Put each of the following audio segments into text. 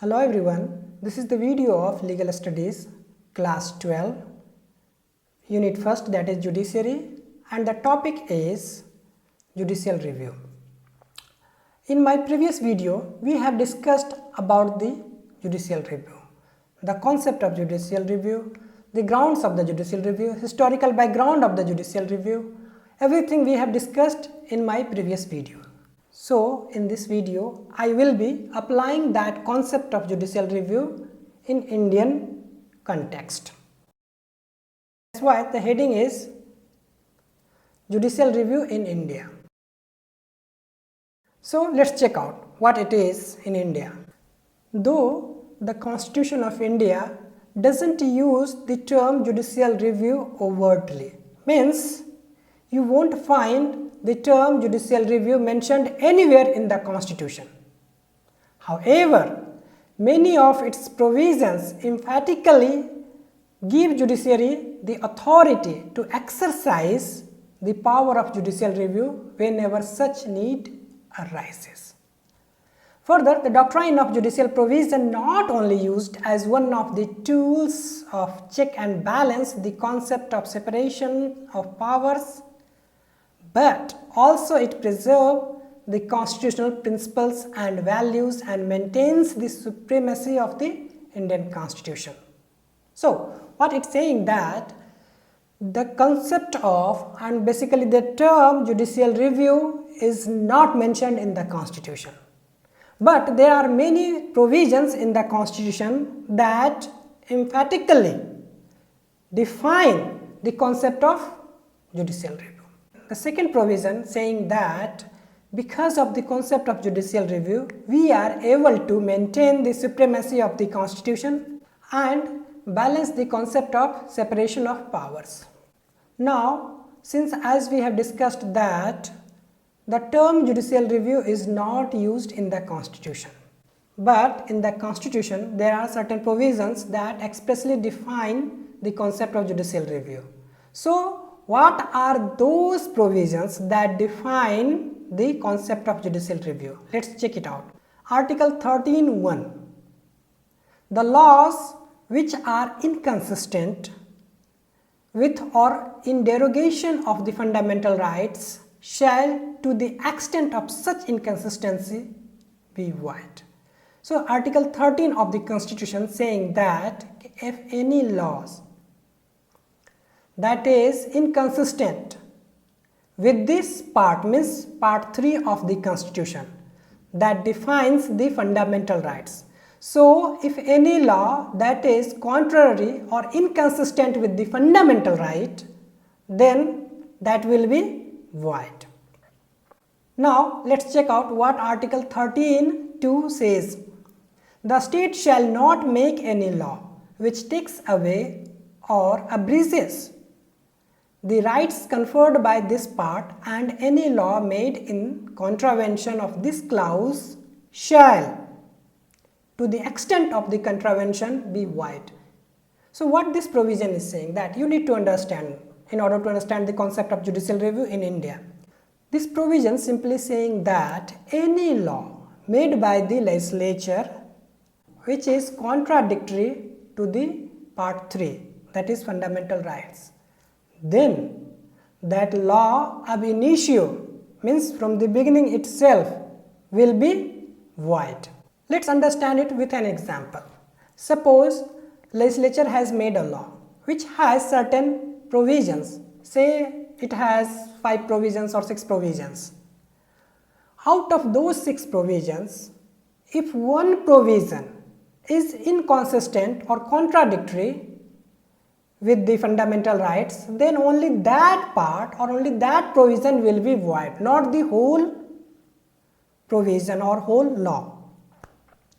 Hello everyone, this is the video of Legal Studies, Class 12, Unit 1st, that is Judiciary, and the topic is Judicial Review. In my previous video, we have discussed about the Judicial Review, the concept of Judicial Review, the grounds of the Judicial Review, historical background of the Judicial Review, everything we have discussed in my previous video. So, in this video, I will be applying that concept of judicial review in Indian context. That's why the heading is Judicial Review in India. So, let's check out what it is in India. Though the Constitution of India doesn't use the term judicial review overtly, means you won't find the term judicial review mentioned anywhere in the Constitution. However, many of its provisions emphatically give judiciary the authority to exercise the power of judicial review whenever such need arises. Further, the doctrine of judicial provision not only used as one of the tools of check and balance the concept of separation of powers, but also it preserves the constitutional principles and values and maintains the supremacy of the Indian Constitution. So, what it's saying that the concept of and basically the term judicial review is not mentioned in the Constitution. But there are many provisions in the Constitution that emphatically define the concept of judicial review. The second provision saying that because of the concept of judicial review, we are able to maintain the supremacy of the Constitution and balance the concept of separation of powers. Now, since as we have discussed that the term judicial review is not used in the Constitution, but in the Constitution there are certain provisions that expressly define the concept of judicial review. So, what are those provisions that define the concept of judicial review? Let's check it out. Article 13(1). The laws which are inconsistent with or in derogation of the fundamental rights shall, to the extent of such inconsistency, be void. So, Article 13 of the Constitution saying that if any laws that is inconsistent with this part, means part 3 of the Constitution that defines the fundamental rights. So, if any law that is contrary or inconsistent with the fundamental right, then that will be void. Now, let's check out what Article 13(2) says. The state shall not make any law which takes away or abuses the rights conferred by this part, and any law made in contravention of this clause shall, to the extent of the contravention, be void. So, what this provision is saying that you need to understand in order to understand the concept of judicial review in India. This provision simply saying that any law made by the legislature which is contradictory to the part 3, that is fundamental rights, then that law ab initio, means from the beginning itself, will be void. Let's understand it with an example. Suppose legislature has made a law which has certain provisions, say it has 5 provisions or 6 provisions. Out of those 6 provisions, if one provision is inconsistent or contradictory with the fundamental rights, then only that part or only that provision will be void, not the whole provision or whole law.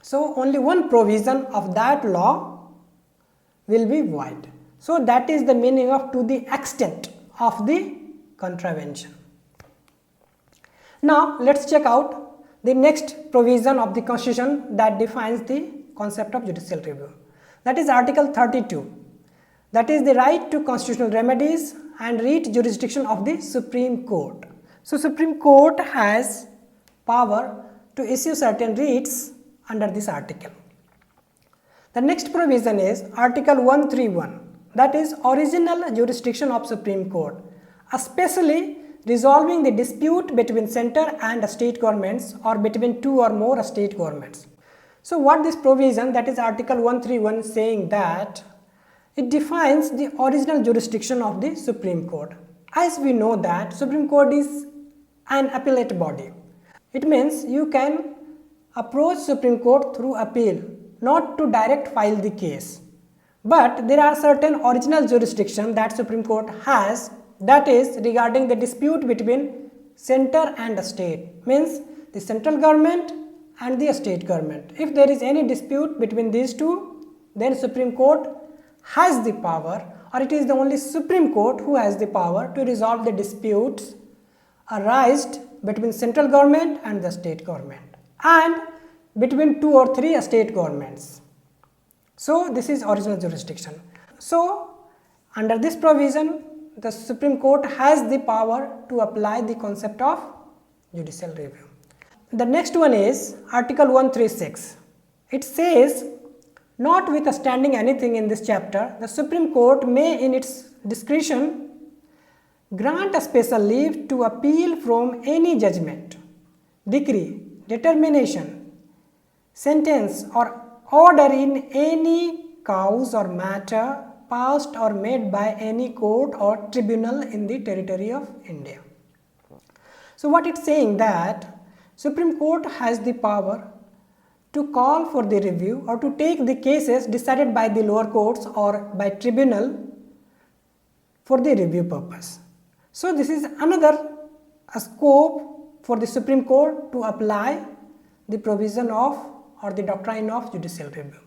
So, only one provision of that law will be void. So, that is the meaning of to the extent of the contravention. Now, let's check out the next provision of the Constitution that defines the concept of judicial review. That is Article 32. That is the right to constitutional remedies and writ jurisdiction of the Supreme Court. So, Supreme Court has power to issue certain writs under this article. The next provision is Article 131, that is original jurisdiction of Supreme Court, especially resolving the dispute between center and state governments or between two or more state governments. So what this provision, that is Article 131, saying that it defines the original jurisdiction of the Supreme Court. As we know that Supreme Court is an appellate body. It means you can approach Supreme Court through appeal, not to direct file the case. But there are certain original jurisdiction that Supreme Court has, that is regarding the dispute between center and state, means the central government and the state government. If there is any dispute between these two, then Supreme Court has the power, or it is the only Supreme Court who has the power to resolve the disputes arised between central government and the state government and between two or three state governments. So this is original jurisdiction. So under this provision, the Supreme Court has the power to apply the concept of judicial review. The next one is Article 136. It says, notwithstanding anything in this chapter, the Supreme Court may in its discretion grant a special leave to appeal from any judgment, decree, determination, sentence or order in any cause or matter passed or made by any court or tribunal in the territory of India. So what it's saying that Supreme Court has the power to call for the review or to take the cases decided by the lower courts or by tribunal for the review purpose. So this is another scope for the Supreme Court to apply the provision of or the doctrine of judicial review.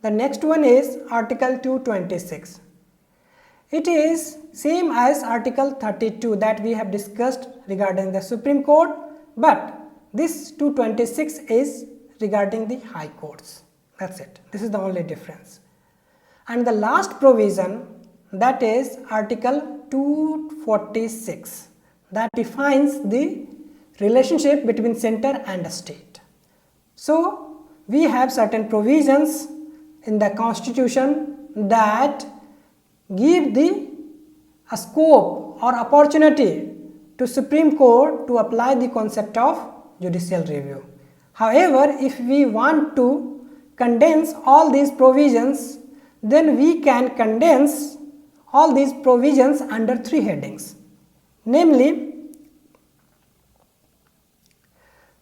The next one is Article 226. It is same as Article 32 that we have discussed regarding the Supreme Court, but this 226 is regarding the high courts. That's it. This is the only difference. And the last provision, that is Article 246, that defines the relationship between center and state. So we have certain provisions in the Constitution that give the scope or opportunity to Supreme Court to apply the concept of judicial review. However, if we want to condense all these provisions, then we can condense all these provisions under three headings, namely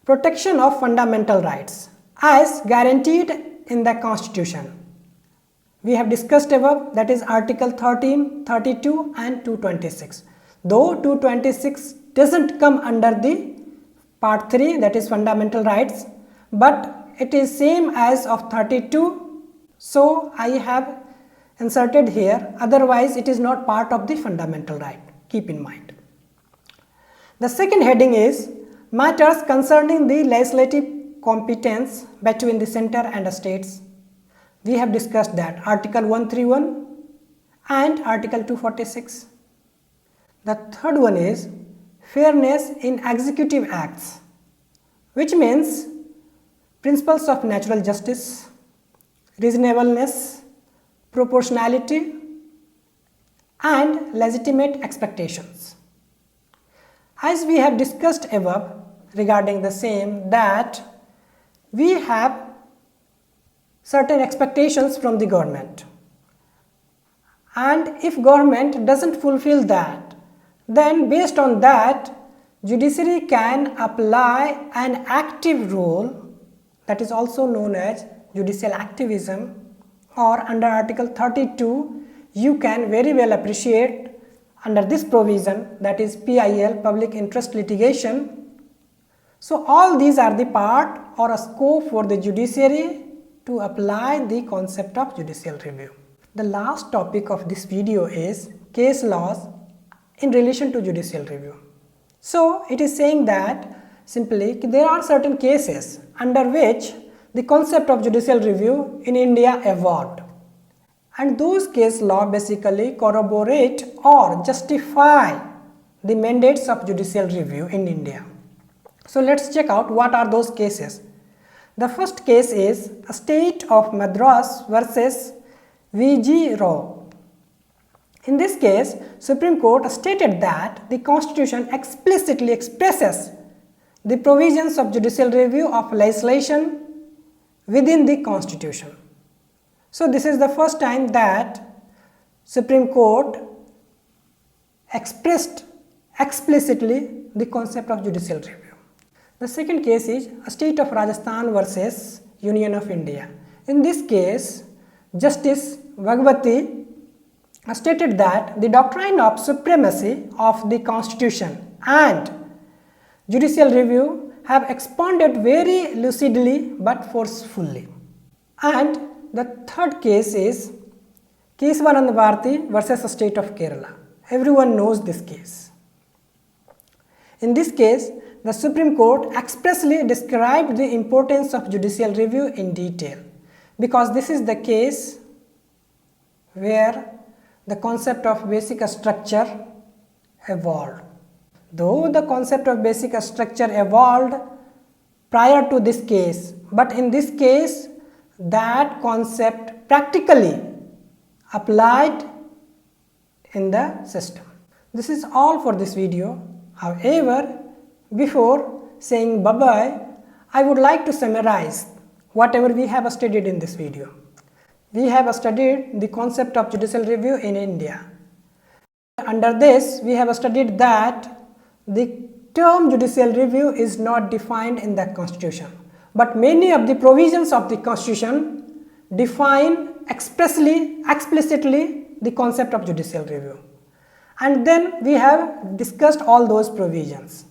protection of fundamental rights as guaranteed in the Constitution. We have discussed above, that is Article 13, 32 and 226. Though 226 doesn't come under the Part 3, that is fundamental rights, but it is same as of 32, so I have inserted here, otherwise it is not part of the fundamental right, keep in mind. The second heading is matters concerning the legislative competence between the center and states. We have discussed that, Article 131 and Article 246. The third one is fairness in executive acts, which means principles of natural justice, reasonableness, proportionality and legitimate expectations. As we have discussed above regarding the same, that we have certain expectations from the government, and if government doesn't fulfill that, then based on that, judiciary can apply an active role, that is also known as judicial activism, or under Article 32 you can very well appreciate under this provision, that is PIL, public interest litigation. So all these are the part or a scope for the judiciary to apply the concept of judicial review. The last topic of this video is case laws in relation to judicial review. So it is saying that simply there are certain cases under which the concept of judicial review in India evolved, and those case law basically corroborate or justify the mandates of judicial review in India. So let's check out what are those cases. The first case is a State of Madras versus V.G. Rao. In this case, Supreme Court stated that the Constitution explicitly expresses the provisions of judicial review of legislation within the Constitution. So this is the first time that Supreme Court expressed explicitly the concept of judicial review. The second case is a State of Rajasthan versus Union of India. In this case, Justice Bhagwati stated that the doctrine of supremacy of the Constitution and judicial review have expounded very lucidly but forcefully. And the third case is Keshavanand Bharati versus the State of Kerala. Everyone knows this case. In this case, the Supreme Court expressly described the importance of judicial review in detail, because this is the case where the concept of basic structure evolved. Though the concept of basic structure evolved prior to this case, but in this case that concept practically applied in the system. This is all for this video. However, before saying bye-bye, I would like to summarize whatever we have studied in this video. We have studied the concept of judicial review in India. Under this, we have studied that the term judicial review is not defined in the Constitution, but many of the provisions of the Constitution define explicitly the concept of judicial review. And then we have discussed all those provisions.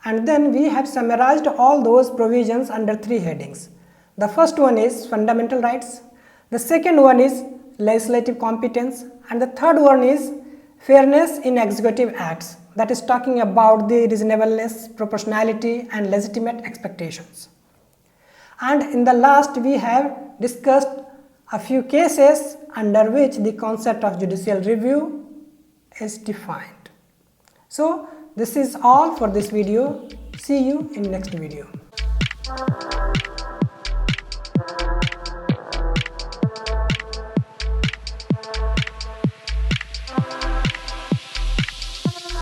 And then we have summarized all those provisions under three headings. The first one is fundamental rights, the second one is legislative competence, and the third one is fairness in executive acts, that is talking about the reasonableness, proportionality and legitimate expectations. And in the last we have discussed a few cases under which the concept of judicial review is defined. So this is all for this video. See you in next video.